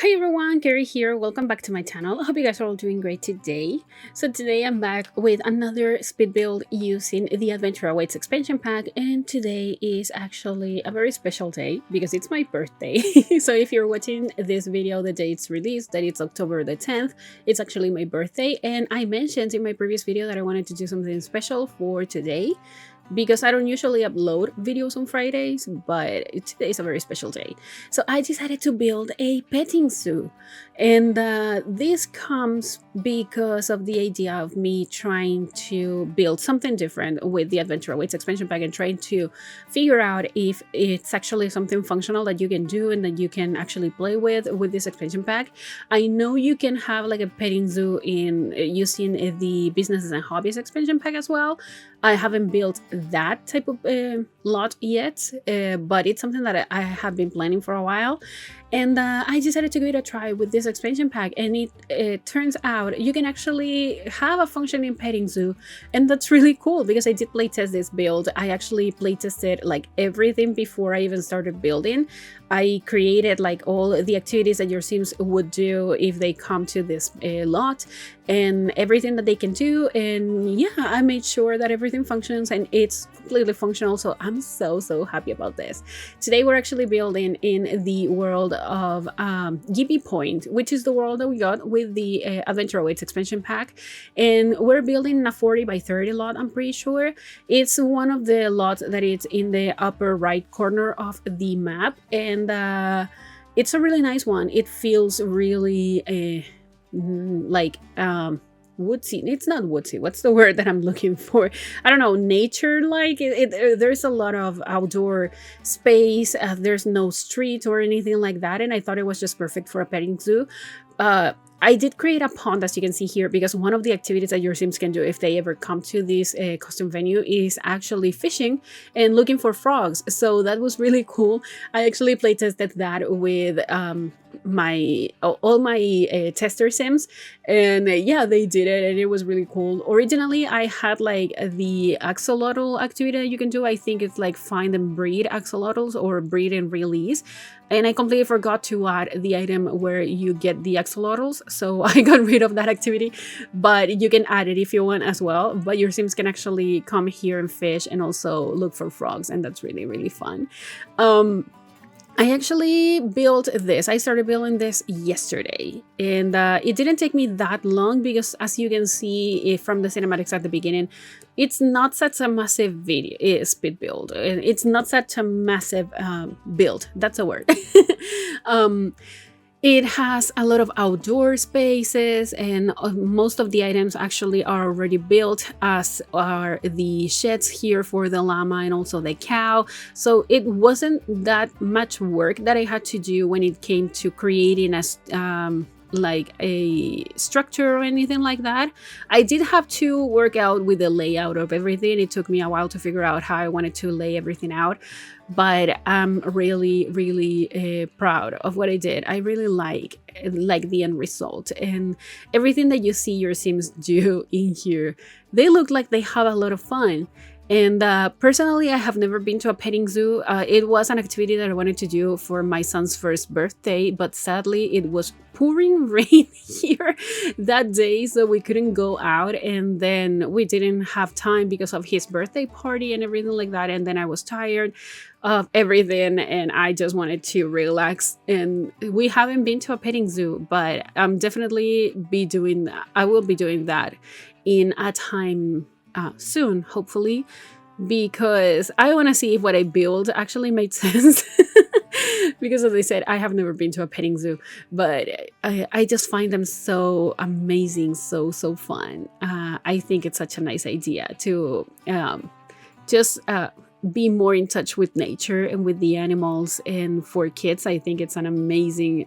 Hi everyone, Gary here. Welcome back to my channel. I hope you guys are all doing great today. So today I'm back with another speed build using the Adventure Awaits expansion pack, and today is actually a very special day because it's my birthday. So if you're watching this video the day it's released, that it's October the 10th, it's actually my birthday, and I mentioned in my previous video that I wanted to do something special for today because I don't usually upload videos on Fridays, but today is a very special day. So I decided to build a petting zoo. And this comes because of the idea of me trying to build something different with the Adventure Awaits expansion pack and trying to figure out if it's actually something functional that you can do and that you can actually play with this expansion pack. I know you can have like a petting zoo in using the businesses and hobbies expansion pack as well. I haven't built that type of lot yet, but it's something that I have been planning for a while. And I decided to give it a try with this expansion pack, and it turns out you can actually have a functioning petting zoo, and that's really cool because I did playtest this build. I actually playtested like everything before I even started building. I created like all the activities that your Sims would do if they come to this lot and everything that they can do, and yeah, I made sure that everything functions and it's completely functional, so I'm so happy about this. Today we're actually building in the world of Gibbi Point, which is the world that we got with the Adventure Awaits expansion pack, and we're building a 40 by 30 lot. I'm pretty sure it's one of the lots that is in the upper right corner of the map, and it's a really nice one. It feels really like woodsy. It's not woodsy, what's the word that I'm looking for? I don't know, nature like. There's a lot of outdoor space. There's no street or anything like that, and I thought it was just perfect for a petting zoo. I did create a pond, as you can see here, because one of the activities that your Sims can do if they ever come to this custom venue is actually fishing and looking for frogs. So that was really cool. I actually playtested that with all my tester Sims, and yeah, they did it, and it was really cool. Originally, I had like the axolotl activity that you can do. I think it's like find and breed axolotls or breed and release. And I completely forgot to add the item where you get the axolotls, so I got rid of that activity, but you can add it if you want as well. But your Sims can actually come here and fish and also look for frogs, and that's really fun. I actually built this. I started building this yesterday, and it didn't take me that long because, as you can see from the cinematics at the beginning, it's not such a massive speed build. It's not such a massive build. That's a word. It has a lot of outdoor spaces, and most of the items actually are already built, as are the sheds here for the llama and also the cow. So it wasn't that much work that I had to do when it came to creating like a structure or anything like that. I did have to work out with the layout of everything. It took me a while to figure out how I wanted to lay everything out, but I'm really proud of what I did. I really like the end result, and everything that you see your Sims do in here, they look like they have a lot of fun. And personally, I have never been to a petting zoo. It was an activity that I wanted to do for my son's first birthday, but sadly it was pouring rain here that day, so we couldn't go out, and then we didn't have time because of his birthday party and everything like that, and then I was tired of everything and I just wanted to relax. And we haven't been to a petting zoo, but I'm definitely be doing that. I will be doing that in a time soon, hopefully, because I want to see if what I build actually made sense. Because as I said, I have never been to a petting zoo, but I just find them so amazing, so fun. I think it's such a nice idea to just be more in touch with nature and with the animals, and for kids I think it's an amazing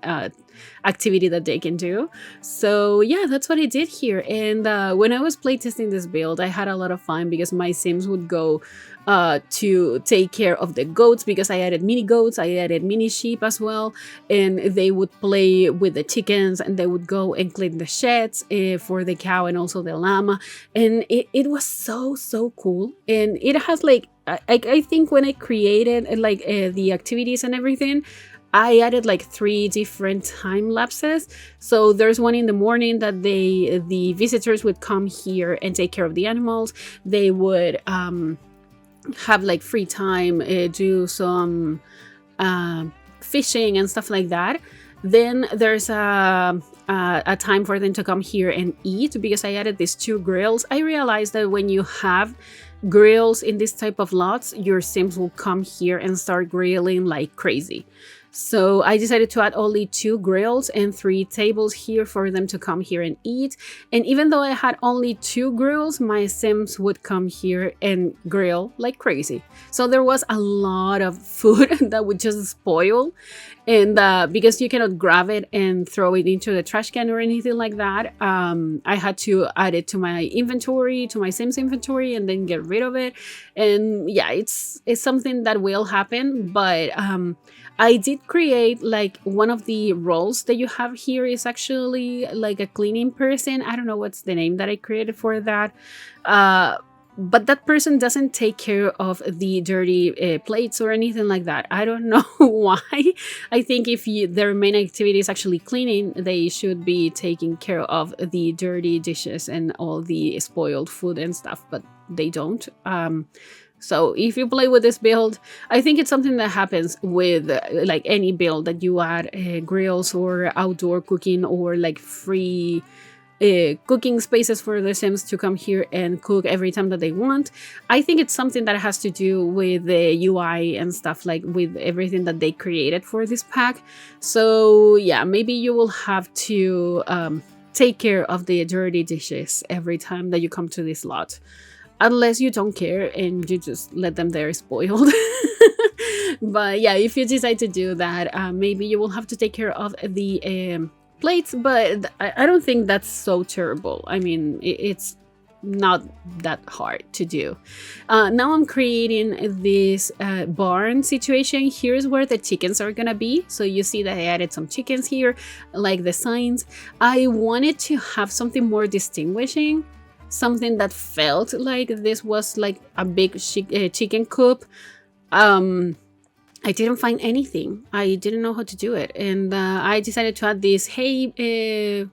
activity that they can do. So yeah, that's what I did here. And when I was playtesting this build, I had a lot of fun because my Sims would go to take care of the goats, because I added mini goats, I added mini sheep as well, and they would play with the chickens, and they would go and clean the sheds for the cow and also the llama, and it was so cool. And it has like I think when I created like the activities and everything, I added like 3 different time lapses. So there's one in the morning that the visitors would come here and take care of the animals. They would have like free time, do some fishing and stuff like that. Then there's a time for them to come here and eat, because I added these 2 grills. I realized that when you have grills in this type of lots, your Sims will come here and start grilling like crazy. So I decided to add only 2 grills and 3 tables here for them to come here and eat. And even though I had only 2 grills, my Sims would come here and grill like crazy. So there was a lot of food that would just spoil. And because you cannot grab it and throw it into the trash can or anything like that, I had to add it to my inventory, to my Sims inventory, and then get rid of it. And yeah, it's something that will happen, but I did create like one of the roles that you have here is actually like a cleaning person. I don't know what's the name that I created for that. But that person doesn't take care of the dirty plates or anything like that. I don't know why. I think if their main activity is actually cleaning, they should be taking care of the dirty dishes and all the spoiled food and stuff, but they don't. So if you play with this build, I think it's something that happens with like any build that you add grills or outdoor cooking or like free cooking spaces for the Sims to come here and cook every time that they want. I think it's something that has to do with the UI and stuff, like with everything that they created for this pack. So yeah, maybe you will have to take care of the dirty dishes every time that you come to this lot. Unless you don't care and you just let them there spoiled. But yeah, if you decide to do that, maybe you will have to take care of the plates, but I don't think that's so terrible. I mean, it's not that hard to do. Now I'm creating this barn situation. Here's where the chickens are gonna be. So you see that I added some chickens here, like the signs. I wanted to have something more distinguishing, something that felt like this was like a big chicken coop. I didn't find anything. I didn't know how to do it, and I decided to add this hay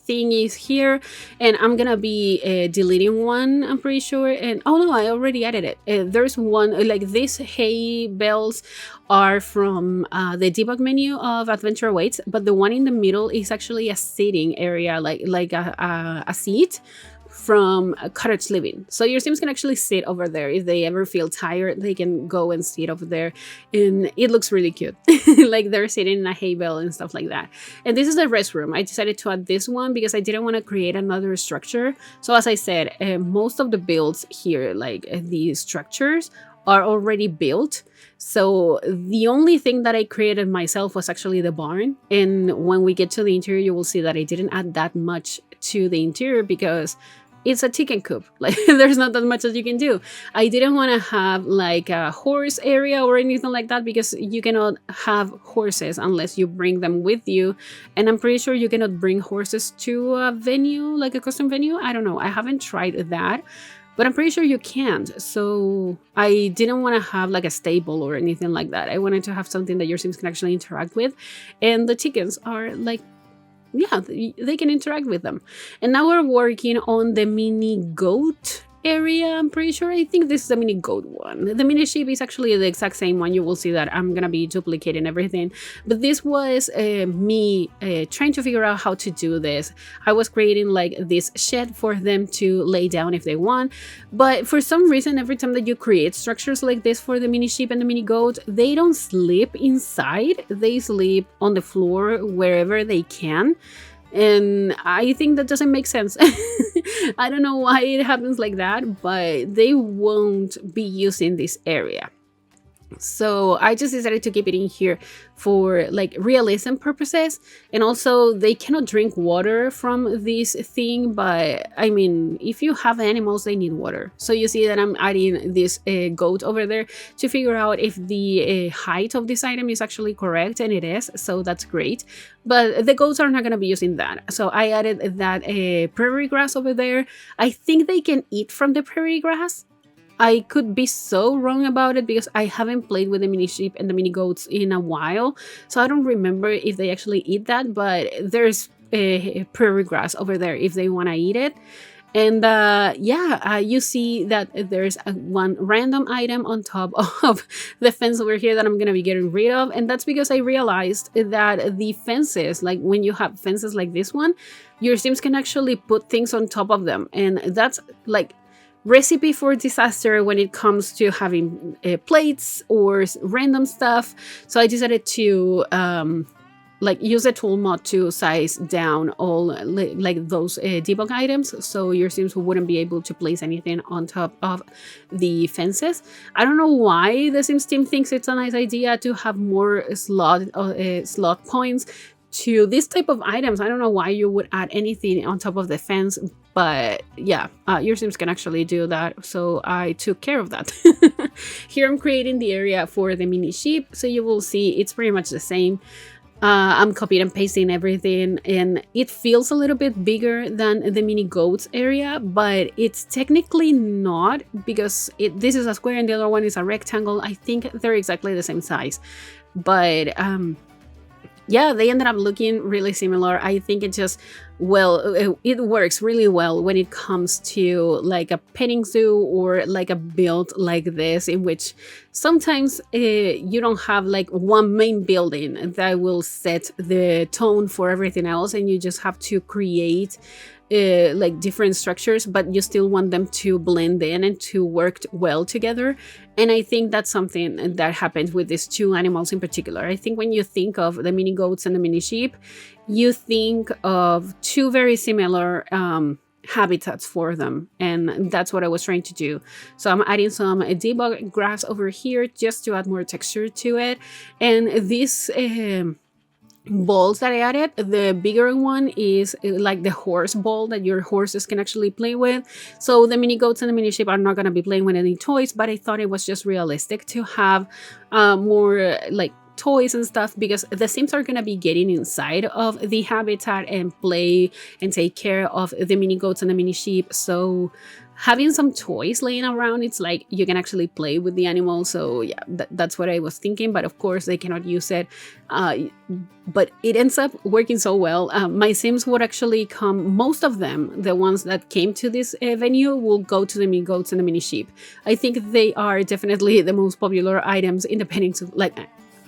thingies here, and I'm gonna be deleting one, I'm pretty sure. And oh no, I already added it. There's one, like these hay bells are from the debug menu of Adventure Awaits, but the one in the middle is actually a sitting area, like a seat from cottage living. So your Sims can actually sit over there. If they ever feel tired, they can go and sit over there, and it looks really cute. Like they're sitting in a hay bale and stuff like that. And this is the restroom. I decided to add this one because I didn't want to create another structure. So as I said, most of the builds here, like these structures, are already built. So the only thing that I created myself was actually the barn. And when we get to the interior, you will see that I didn't add that much to the interior because it's a chicken coop. Like there's not that much that you can do. I didn't want to have like a horse area or anything like that because you cannot have horses unless you bring them with you. And I'm pretty sure you cannot bring horses to a venue, like a custom venue. I don't know. I haven't tried that, but I'm pretty sure you can't. So I didn't want to have like a stable or anything like that. I wanted to have something that your Sims can actually interact with. And the chickens are like, yeah, they can interact with them. And now we're working on the mini goat area. I'm pretty sure. I think this is the mini goat one. The mini sheep is actually the exact same one. You will see that I'm gonna be duplicating everything, but this was me trying to figure out how to do this. I was creating like this shed for them to lay down if they want, but for some reason every time that you create structures like this for the mini sheep and the mini goat, they don't sleep inside. They sleep on the floor wherever they can. And I think that doesn't make sense. I don't know why it happens like that, but they won't be using this area. So I just decided to keep it in here for like realism purposes. And also they cannot drink water from this thing, but I mean, if you have animals, they need water. So you see that I'm adding this goat over there to figure out if the height of this item is actually correct, and it is, so that's great. But the goats are not going to be using that. So I added that prairie grass over there. I think they can eat from the prairie grass. I could be so wrong about it because I haven't played with the mini sheep and the mini goats in a while, so I don't remember if they actually eat that, but there's prairie grass over there if they want to eat it. And yeah, you see that there's one random item on top of the fence over here that I'm gonna be getting rid of, and that's because I realized that the fences, like when you have fences like this one, your Sims can actually put things on top of them, and that's like recipe for disaster when it comes to having plates or random stuff. So I decided to like use a tool mod to size down all like those debug items, so your Sims wouldn't be able to place anything on top of the fences. I don't know why the Sims team thinks it's a nice idea to have more slot points to this type of items. I don't know why you would add anything on top of the fence, but yeah, your Sims can actually do that, so I took care of that. Here I'm creating the area for the mini sheep, so you will see it's pretty much the same. I'm copying and pasting everything, and it feels a little bit bigger than the mini goats area, but it's technically not, because this is a square and the other one is a rectangle. I think they're exactly the same size, but yeah, they ended up looking really similar. I think it just, well, it works really well when it comes to like a petting zoo or like a build like this, in which sometimes you don't have like one main building that will set the tone for everything else, and you just have to create like different structures, but you still want them to blend in and to work well together. And I think that's something that happens with these two animals in particular. I think when you think of the mini goats and the mini sheep, you think of two very similar habitats for them, and that's what I was trying to do. So I'm adding some debug grass over here just to add more texture to it. And this balls that I added, the bigger one is like the horse ball that your horses can actually play with. So the mini goats and the mini sheep are not going to be playing with any toys, but I thought it was just realistic to have more like toys and stuff, because the Sims are going to be getting inside of the habitat and play and take care of the mini goats and the mini sheep. So having some toys laying around, it's like you can actually play with the animals. So yeah, that's what I was thinking, but of course they cannot use it, but it ends up working so well. My Sims would actually come, most of them, the ones that came to this venue, will go to the mini goats and the mini sheep. I think they are definitely the most popular items in the petting zoo, like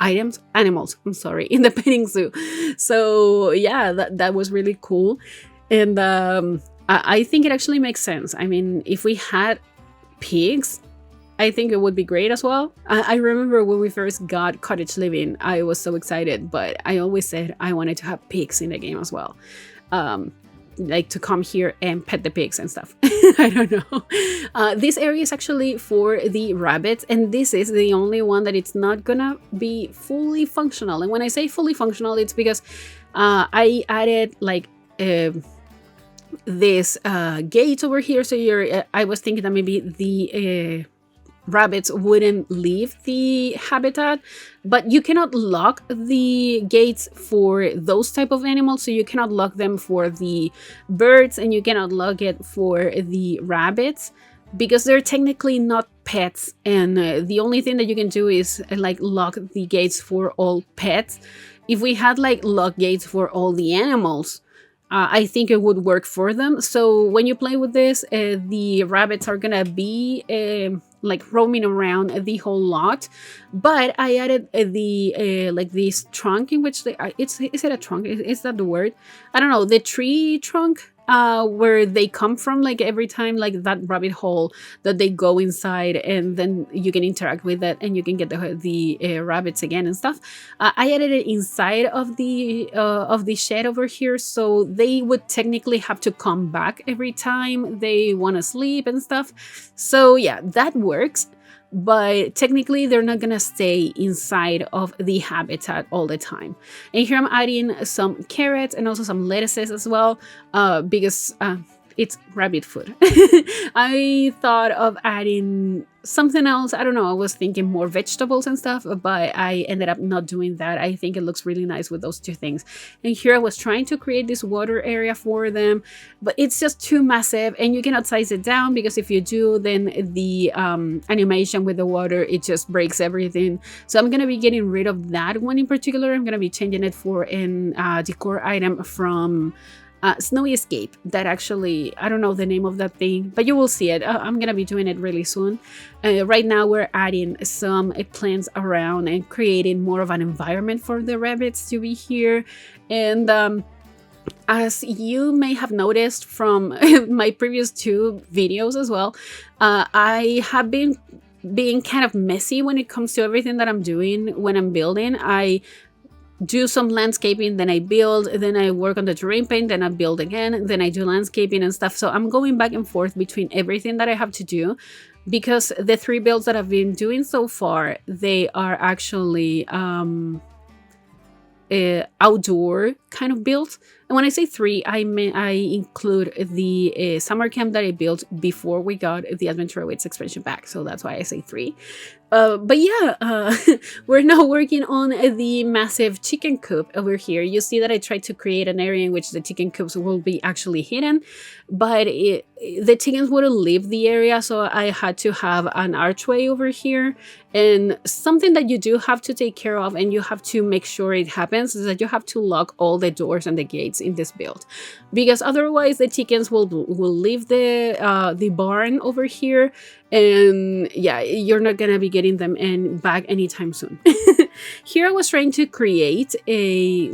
animals, I'm sorry, in the petting zoo. So yeah, that was really cool. And I think it actually makes sense. I mean, if we had pigs, I think it would be great as well. I remember when we first got cottage living, I was so excited, but I always said I wanted to have pigs in the game as well. Like to come here and pet the pigs and stuff. I don't know. This area is actually for the rabbits, and this is the only one that it's not gonna be fully functional. And when I say fully functional, it's because I added like this gate over here. So I was thinking that maybe the rabbits wouldn't leave the habitat, but you cannot lock the gates for those type of animals. So you cannot lock them for the birds, and you cannot lock it for the rabbits, because they're technically not pets. And the only thing that you can do is like lock the gates for all pets. If we had like lock gates for all the animals, I think it would work for them. So when you play with this, the rabbits are gonna be like roaming around the whole lot. But I added the like this trunk in which is it a trunk? Is that the word? I don't know. The tree trunk. Where they come from, like every time, like that rabbit hole that they go inside, and then you can interact with that and you can get the rabbits again and stuff. I added it inside of the shed over here, so they would technically have to come back every time they want to sleep and stuff. So yeah, that works. But technically they're not gonna stay inside of the habitat all the time. And here I'm adding some carrots and also some lettuces as well, because it's rabbit food. I thought of adding something else. I don't know. I was thinking more vegetables and stuff, but I ended up not doing that. I think it looks really nice with those two things. And here I was trying to create this water area for them, but it's just too massive and you cannot size it down, because if you do, then the animation with the water, it just breaks everything. So I'm going to be getting rid of that one in particular. I'm going to be changing it for an decor item from Snowy Escape. That actually, I don't know the name of that thing, but you will see it. I'm gonna be doing it really soon. Right now we're adding some plants around and creating more of an environment for the rabbits to be here. And as you may have noticed from my previous two videos as well, I have been being kind of messy when it comes to everything that I'm doing when I'm building. I do some landscaping, then I build, then I work on the terrain paint, then I build again, then I do landscaping and stuff. So I'm going back and forth between everything that I have to do, because the 3 builds that I've been doing so far, they are actually outdoor kind of builds. And when I say 3, I include the summer camp that I built before we got the Adventure Awaits expansion pack. So that's why I say 3. But yeah, we're now working on the massive chicken coop over here. You see that I tried to create an area in which the chicken coops will be actually hidden, but the chickens wouldn't leave the area, so I had to have an archway over here. And something that you do have to take care of, and you have to make sure it happens, is that you have to lock all the doors and the gates in this build, because otherwise the chickens will leave the barn over here, and yeah, you're not gonna be getting them back anytime soon. Here I was trying to create a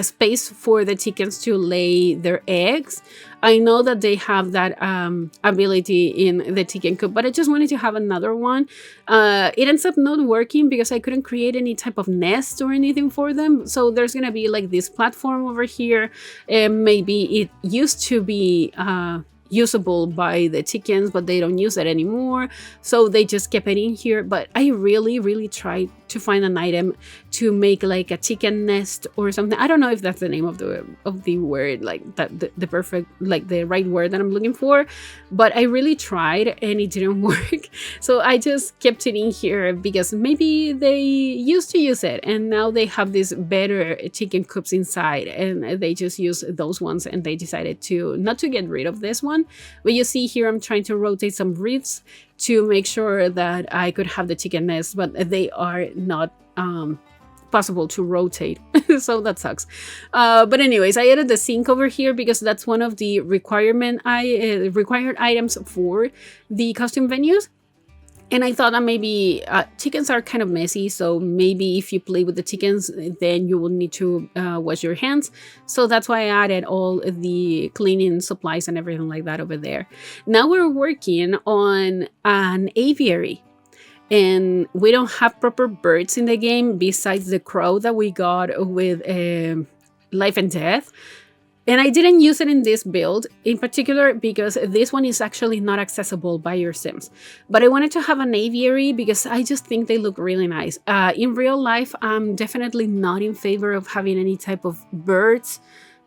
space for the chickens to lay their eggs. I know that they have that ability in the chicken coop, but I just wanted to have another one. It ends up not working because I couldn't create any type of nest or anything for them. So there's gonna be like this platform over here. Maybe it used to be usable by the chickens, but they don't use it anymore, so they just kept it in here. But I really tried to find an item to make like a chicken nest or something. I don't know if that's the name of the word, like that, the perfect, like the right word that I'm looking for, but I really tried and it didn't work. So I just kept it in here because maybe they used to use it and now they have these better chicken coops inside, and they just use those ones, and they decided to not to get rid of this one. But you see here I'm trying to rotate some ribs to make sure that I could have the chicken nest, but they are not possible to rotate. So that sucks. But anyways, I added the sink over here because that's one of the required items for the custom venues. And I thought that maybe chickens are kind of messy, so maybe if you play with the chickens, then you will need to wash your hands. So that's why I added all the cleaning supplies and everything like that over there. Now we're working on an aviary. And we don't have proper birds in the game besides the crow that we got with Life and Death. And I didn't use it in this build in particular because this one is actually not accessible by your Sims. But I wanted to have an aviary because I just think they look really nice. In real life, I'm definitely not in favor of having any type of birds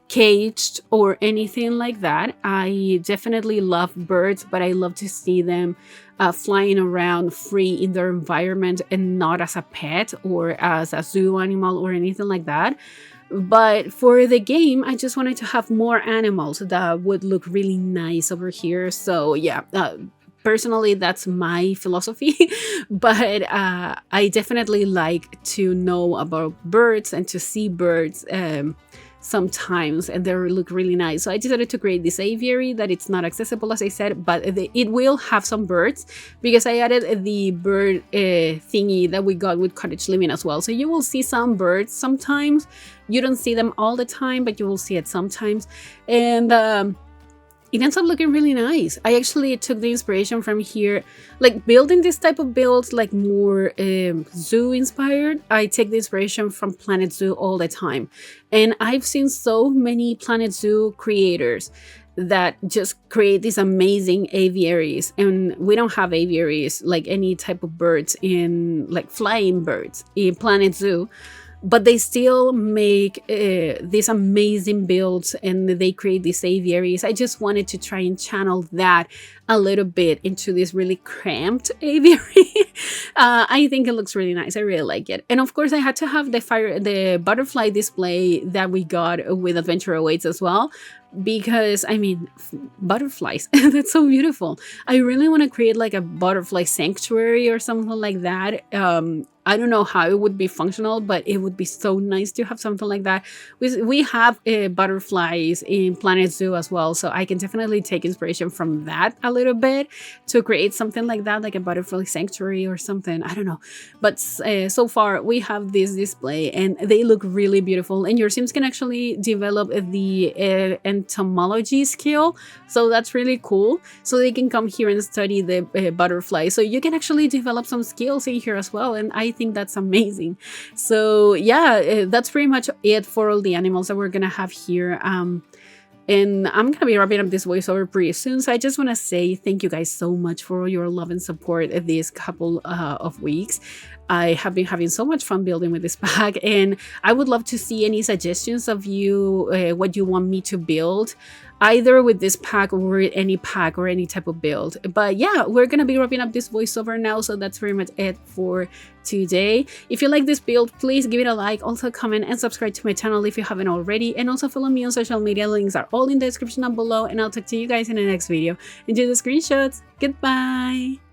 caged or anything like that. I definitely love birds, but I love to see them flying around free in their environment and not as a pet or as a zoo animal or anything like that. But for the game, I just wanted to have more animals that would look really nice over here. So yeah, personally, that's my philosophy. But I definitely like to know about birds and to see birds sometimes, and they look really nice. So I decided to create this aviary that it's not accessible, as I said, but it will have some birds because I added the bird thingy that we got with cottage living as well. So you will see some birds sometimes. You don't see them all the time, but you will see it sometimes. And it ends up looking really nice. I actually took the inspiration from here, like building this type of builds, like more zoo inspired. I take the inspiration from Planet Zoo all the time. And I've seen so many Planet Zoo creators that just create these amazing aviaries. And we don't have aviaries like any type of birds in, like flying birds in Planet Zoo. but they still make these amazing builds, and they create these aviaries. I just wanted to try and channel that a little bit into this really cramped aviary. I think it looks really nice. I really like it. And of course I had to have the butterfly display that we got with Adventure Awaits as well, because I mean, butterflies, that's so beautiful. I really want to create like a butterfly sanctuary or something like that. I don't know how it would be functional, but it would be so nice to have something like that. We have butterflies in Planet Zoo as well, so I can definitely take inspiration from that a little bit to create something like that, like a butterfly sanctuary or something. I don't know, but so far we have this display and they look really beautiful, and your Sims can actually develop the entomology skill, so that's really cool. So they can come here and study the butterfly, so you can actually develop some skills in here as well, and I think that's amazing. So yeah, that's pretty much it for all the animals that we're gonna have here. And I'm gonna be wrapping up this voiceover pretty soon, so I just want to say thank you guys so much for your love and support these couple of weeks. I have been having so much fun building with this pack, and I would love to see any suggestions of you, what you want me to build, either with this pack or any type of build. But yeah, we're gonna be wrapping up this voiceover now, so that's pretty much it for today. If you like this build, please give it a like, also comment and subscribe to my channel if you haven't already, and also follow me on social media. Links are all in the description down below, and I'll talk to you guys in the next video. Enjoy the screenshots. Goodbye.